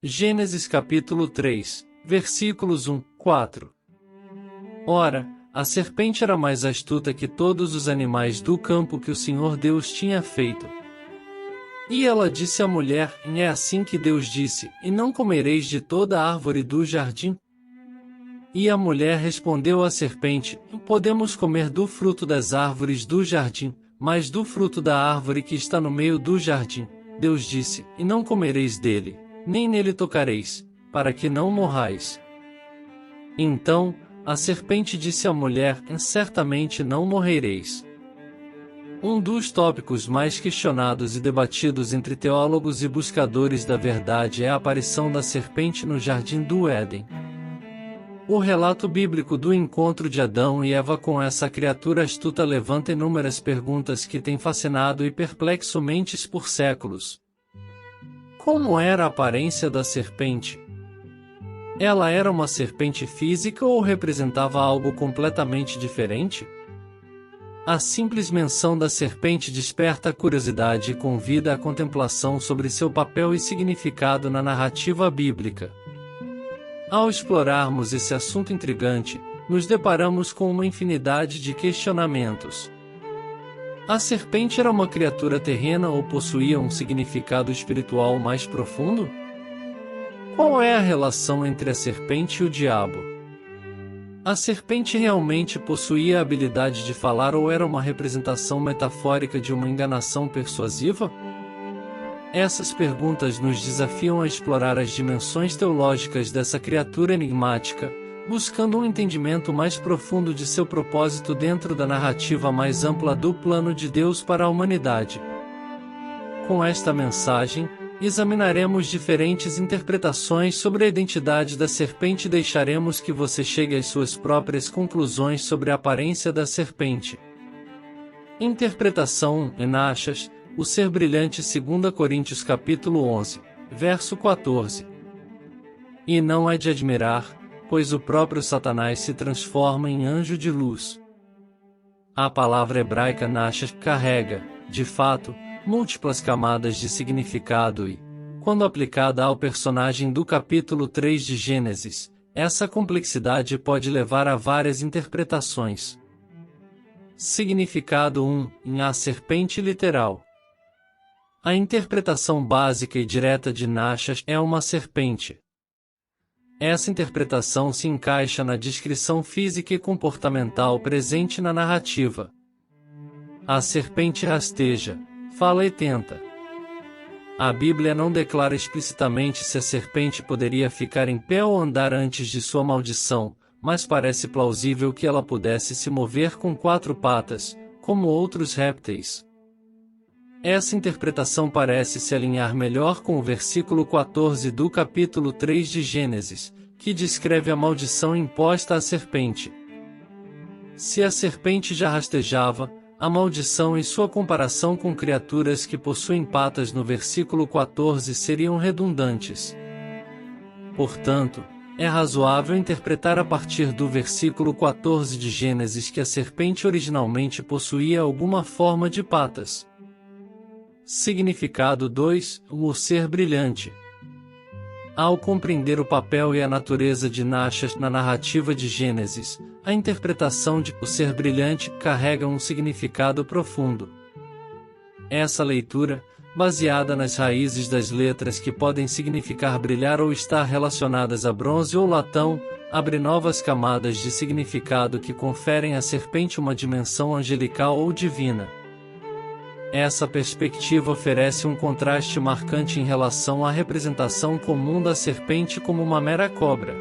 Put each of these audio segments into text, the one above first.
Gênesis capítulo 3, versículos 1, 4. Ora, a serpente era mais astuta que todos os animais do campo que o Senhor Deus tinha feito. E ela disse à mulher: é assim que Deus disse, e não comereis de toda a árvore do jardim? E a mulher respondeu à serpente: podemos comer do fruto das árvores do jardim, mas do fruto da árvore que está no meio do jardim, Deus disse, e não comereis dele, nem nele tocareis, para que não morrais. Então, a serpente disse à mulher: certamente não morrereis. Um dos tópicos mais questionados e debatidos entre teólogos e buscadores da verdade é a aparição da serpente no jardim do Éden. O relato bíblico do encontro de Adão e Eva com essa criatura astuta levanta inúmeras perguntas que têm fascinado e perplexo mentes por séculos. Como era a aparência da serpente? Ela era uma serpente física ou representava algo completamente diferente? A simples menção da serpente desperta a curiosidade e convida à contemplação sobre seu papel e significado na narrativa bíblica. Ao explorarmos esse assunto intrigante, nos deparamos com uma infinidade de questionamentos. A serpente era uma criatura terrena ou possuía um significado espiritual mais profundo? Qual é a relação entre a serpente e o diabo? A serpente realmente possuía a habilidade de falar ou era uma representação metafórica de uma enganação persuasiva? Essas perguntas nos desafiam a explorar as dimensões teológicas dessa criatura enigmática, buscando um entendimento mais profundo de seu propósito dentro da narrativa mais ampla do plano de Deus para a humanidade. Com esta mensagem, examinaremos diferentes interpretações sobre a identidade da serpente e deixaremos que você chegue às suas próprias conclusões sobre a aparência da serpente. Interpretação 1. Nachas, o ser brilhante. 2 Coríntios capítulo 11, verso 14. E não é de admirar, pois o próprio Satanás se transforma em anjo de luz. A palavra hebraica nachas carrega, de fato, múltiplas camadas de significado e, quando aplicada ao personagem do capítulo 3 de Gênesis, essa complexidade pode levar a várias interpretações. Significado 1. Em a serpente literal. A interpretação básica e direta de Nachas é uma serpente. Essa interpretação se encaixa na descrição física e comportamental presente na narrativa. A serpente rasteja, fala e tenta. A Bíblia não declara explicitamente se a serpente poderia ficar em pé ou andar antes de sua maldição, mas parece plausível que ela pudesse se mover com 4 patas, como outros répteis. Essa interpretação parece se alinhar melhor com o versículo 14 do capítulo 3 de Gênesis, que descreve a maldição imposta à serpente. Se a serpente já rastejava, a maldição e sua comparação com criaturas que possuem patas no versículo 14 seriam redundantes. Portanto, é razoável interpretar a partir do versículo 14 de Gênesis que a serpente originalmente possuía alguma forma de patas. Significado 2. O ser brilhante. Ao compreender o papel e a natureza de Nachas na narrativa de Gênesis, a interpretação de o ser brilhante carrega um significado profundo. Essa leitura, baseada nas raízes das letras que podem significar brilhar ou estar relacionadas a bronze ou latão, abre novas camadas de significado que conferem à serpente uma dimensão angelical ou divina. Essa perspectiva oferece um contraste marcante em relação à representação comum da serpente como uma mera cobra.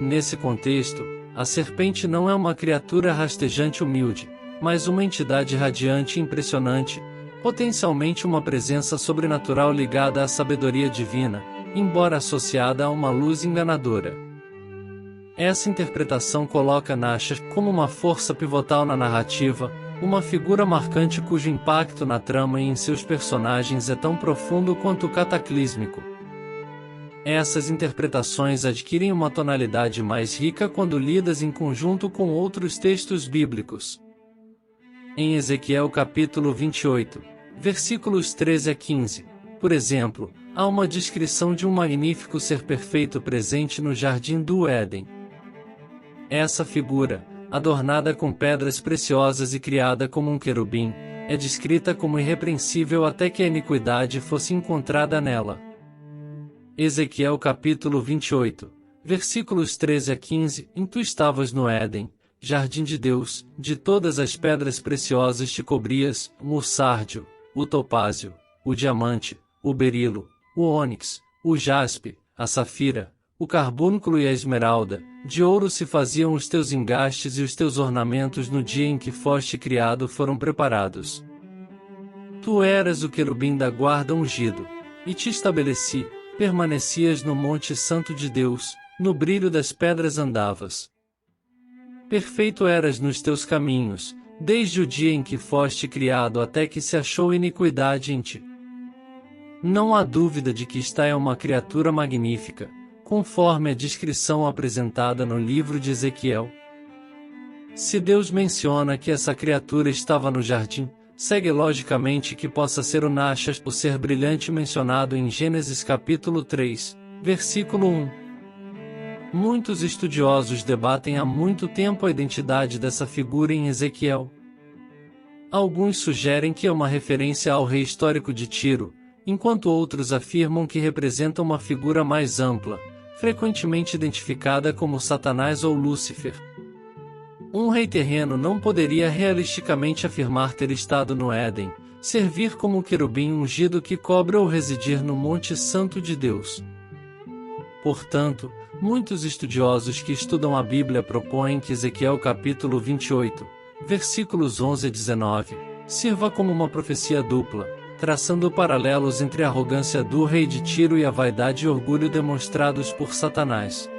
Nesse contexto, a serpente não é uma criatura rastejante humilde, mas uma entidade radiante e impressionante, potencialmente uma presença sobrenatural ligada à sabedoria divina, embora associada a uma luz enganadora. Essa interpretação coloca Nachas como uma força pivotal na narrativa, uma figura marcante cujo impacto na trama e em seus personagens é tão profundo quanto cataclísmico. Essas interpretações adquirem uma tonalidade mais rica quando lidas em conjunto com outros textos bíblicos. Em Ezequiel capítulo 28, versículos 13 a 15, por exemplo, há uma descrição de um magnífico ser perfeito presente no jardim do Éden. Essa figura, adornada com pedras preciosas e criada como um querubim, é descrita como irrepreensível até que a iniquidade fosse encontrada nela. Ezequiel capítulo 28, versículos 13 a 15. Tu estavas no Éden, jardim de Deus, de todas as pedras preciosas te cobrias, o sárdio, o topázio, o diamante, o berilo, o ônix, o jaspe, a safira, o carbúnculo e a esmeralda. De ouro se faziam os teus engastes e os teus ornamentos no dia em que foste criado foram preparados. Tu eras o querubim da guarda ungido, e te estabeleci, permanecias no monte santo de Deus, no brilho das pedras andavas. Perfeito eras nos teus caminhos, desde o dia em que foste criado até que se achou iniquidade em ti. Não há dúvida de que esta é uma criatura magnífica, conforme a descrição apresentada no livro de Ezequiel. Se Deus menciona que essa criatura estava no jardim, segue logicamente que possa ser o Naxas, o ser brilhante mencionado em Gênesis capítulo 3, versículo 1. Muitos estudiosos debatem há muito tempo a identidade dessa figura em Ezequiel. Alguns sugerem que é uma referência ao rei histórico de Tiro, enquanto outros afirmam que representa uma figura mais ampla, frequentemente identificada como Satanás ou Lúcifer. Um rei terreno não poderia realisticamente afirmar ter estado no Éden, servir como querubim ungido que cobre ou residir no Monte Santo de Deus. Portanto, muitos estudiosos que estudam a Bíblia propõem que Ezequiel capítulo 28, versículos 11 a 19, sirva como uma profecia dupla, traçando paralelos entre a arrogância do rei de Tiro e a vaidade e orgulho demonstrados por Satanás.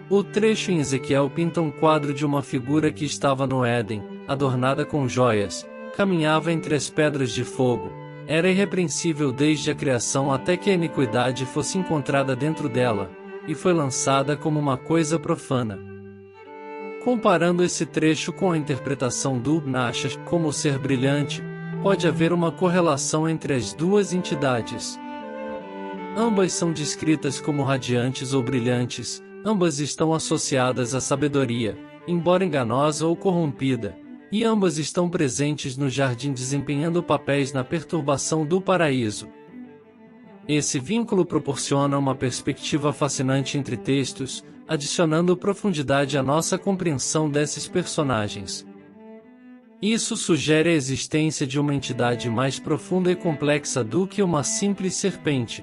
O trecho em Ezequiel pinta um quadro de uma figura que estava no Éden, adornada com joias, caminhava entre as pedras de fogo, era irrepreensível desde a criação até que a iniquidade fosse encontrada dentro dela, e foi lançada como uma coisa profana. Comparando esse trecho com a interpretação do Naxas como ser brilhante, pode haver uma correlação entre as duas entidades. Ambas são descritas como radiantes ou brilhantes, ambas estão associadas à sabedoria, embora enganosa ou corrompida, e ambas estão presentes no jardim desempenhando papéis na perturbação do paraíso. Esse vínculo proporciona uma perspectiva fascinante entre textos, adicionando profundidade à nossa compreensão desses personagens. Isso sugere a existência de uma entidade mais profunda e complexa do que uma simples serpente.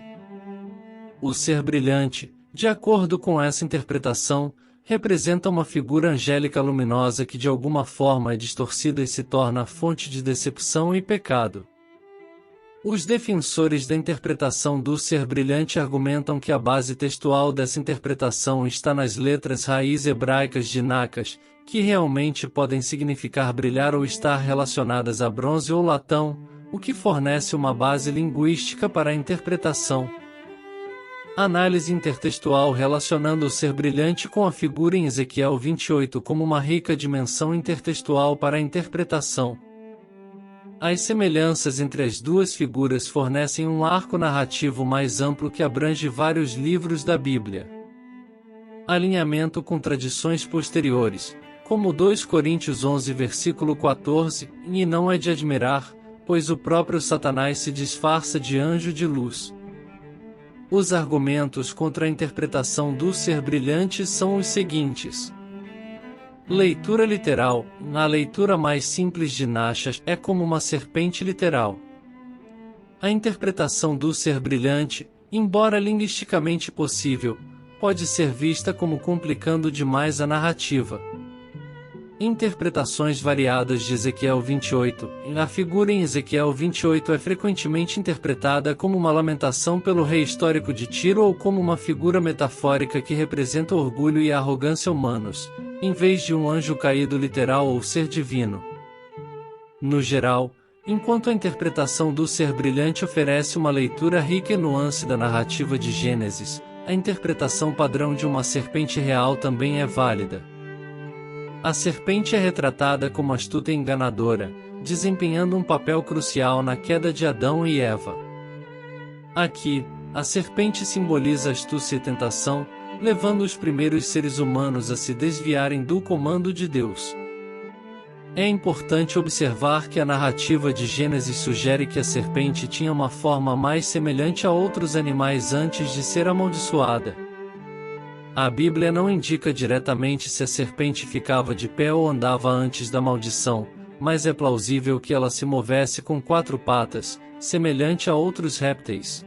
O ser brilhante, de acordo com essa interpretação, representa uma figura angélica luminosa que de alguma forma é distorcida e se torna fonte de decepção e pecado. Os defensores da interpretação do ser brilhante argumentam que a base textual dessa interpretação está nas letras raiz hebraicas de Naxas, que realmente podem significar brilhar ou estar relacionadas a bronze ou latão, o que fornece uma base linguística para a interpretação. Análise intertextual relacionando o ser brilhante com a figura em Ezequiel 28 como uma rica dimensão intertextual para a interpretação. As semelhanças entre as duas figuras fornecem um arco narrativo mais amplo que abrange vários livros da Bíblia. Alinhamento com tradições posteriores, como 2 Coríntios 11 versículo 14, e não é de admirar, pois o próprio Satanás se disfarça de anjo de luz. Os argumentos contra a interpretação do ser brilhante são os seguintes. Leitura literal. Na leitura mais simples de Naxas, é como uma serpente literal. A interpretação do ser brilhante, embora linguisticamente possível, pode ser vista como complicando demais a narrativa. Interpretações variadas de Ezequiel 28. A figura em Ezequiel 28 é frequentemente interpretada como uma lamentação pelo rei histórico de Tiro ou como uma figura metafórica que representa o orgulho e a arrogância humanos, em vez de um anjo caído literal ou ser divino. No geral, enquanto a interpretação do ser brilhante oferece uma leitura rica e nuance da narrativa de Gênesis, a interpretação padrão de uma serpente real também é válida. A serpente é retratada como astuta e enganadora, desempenhando um papel crucial na queda de Adão e Eva. Aqui, a serpente simboliza astúcia e tentação, levando os primeiros seres humanos a se desviarem do comando de Deus. É importante observar que a narrativa de Gênesis sugere que a serpente tinha uma forma mais semelhante a outros animais antes de ser amaldiçoada. A Bíblia não indica diretamente se a serpente ficava de pé ou andava antes da maldição, mas é plausível que ela se movesse com 4 patas, semelhante a outros répteis.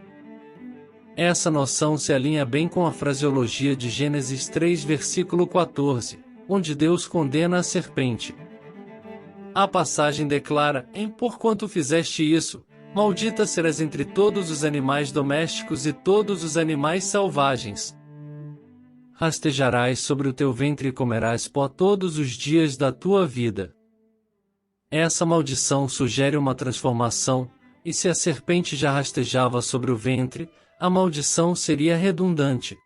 Essa noção se alinha bem com a fraseologia de Gênesis 3, versículo 14, onde Deus condena a serpente. A passagem declara: porquanto fizeste isso, maldita serás entre todos os animais domésticos e todos os animais selvagens. Rastejarás sobre o teu ventre e comerás pó todos os dias da tua vida. Essa maldição sugere uma transformação, e se a serpente já rastejava sobre o ventre, a maldição seria redundante.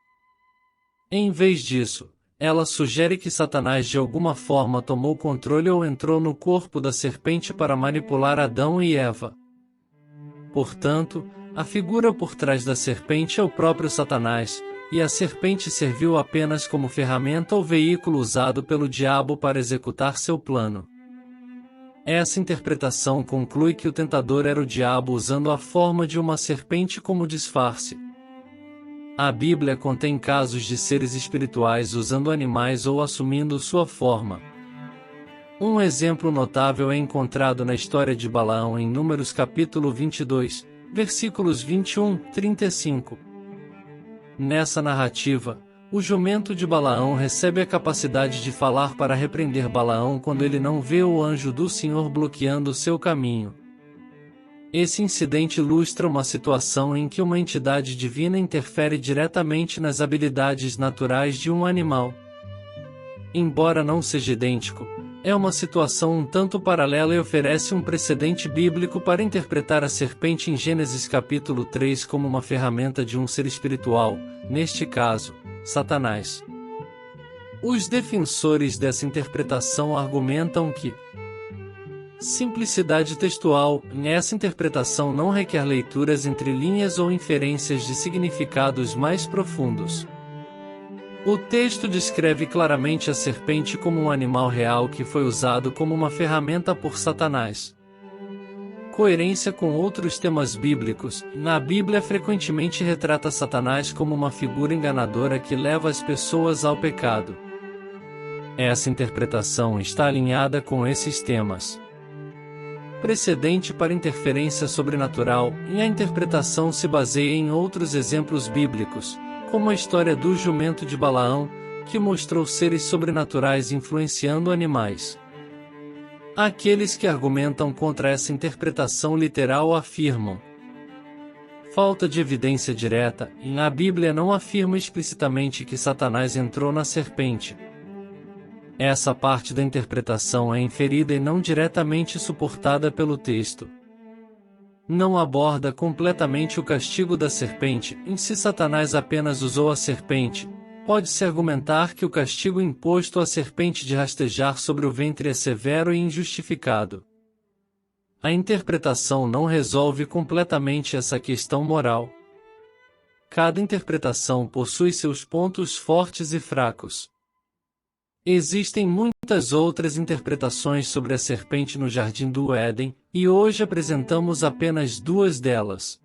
Em vez disso, ela sugere que Satanás de alguma forma tomou controle ou entrou no corpo da serpente para manipular Adão e Eva. Portanto, a figura por trás da serpente é o próprio Satanás, e a serpente serviu apenas como ferramenta ou veículo usado pelo diabo para executar seu plano. Essa interpretação conclui que o tentador era o diabo usando a forma de uma serpente como disfarce. A Bíblia contém casos de seres espirituais usando animais ou assumindo sua forma. Um exemplo notável é encontrado na história de Balaão em Números capítulo 22, versículos 21-35. Nessa narrativa, o jumento de Balaão recebe a capacidade de falar para repreender Balaão quando ele não vê o anjo do Senhor bloqueando seu caminho. Esse incidente ilustra uma situação em que uma entidade divina interfere diretamente nas habilidades naturais de um animal. Embora não seja idêntico, é uma situação um tanto paralela e oferece um precedente bíblico para interpretar a serpente em Gênesis capítulo 3 como uma ferramenta de um ser espiritual, neste caso, Satanás. Os defensores dessa interpretação argumentam que simplicidade textual. Essa interpretação não requer leituras entre linhas ou inferências de significados mais profundos. O texto descreve claramente a serpente como um animal real que foi usado como uma ferramenta por Satanás. Coerência com outros temas bíblicos. Na Bíblia frequentemente retrata Satanás como uma figura enganadora que leva as pessoas ao pecado. Essa interpretação está alinhada com esses temas. Precedente para interferência sobrenatural, e a interpretação se baseia em outros exemplos bíblicos, como a história do jumento de Balaão, que mostrou seres sobrenaturais influenciando animais. Aqueles que argumentam contra essa interpretação literal afirmam: falta de evidência direta, e a Bíblia não afirma explicitamente que Satanás entrou na serpente. Essa parte da interpretação é inferida e não diretamente suportada pelo texto. Não aborda completamente o castigo da serpente, em se Satanás apenas usou a serpente. Pode-se argumentar que o castigo imposto à serpente de rastejar sobre o ventre é severo e injustificado. A interpretação não resolve completamente essa questão moral. Cada interpretação possui seus pontos fortes e fracos. Existem muitas outras interpretações sobre a serpente no Jardim do Éden, e hoje apresentamos apenas 2 delas.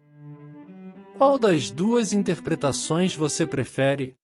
Qual das 2 interpretações você prefere?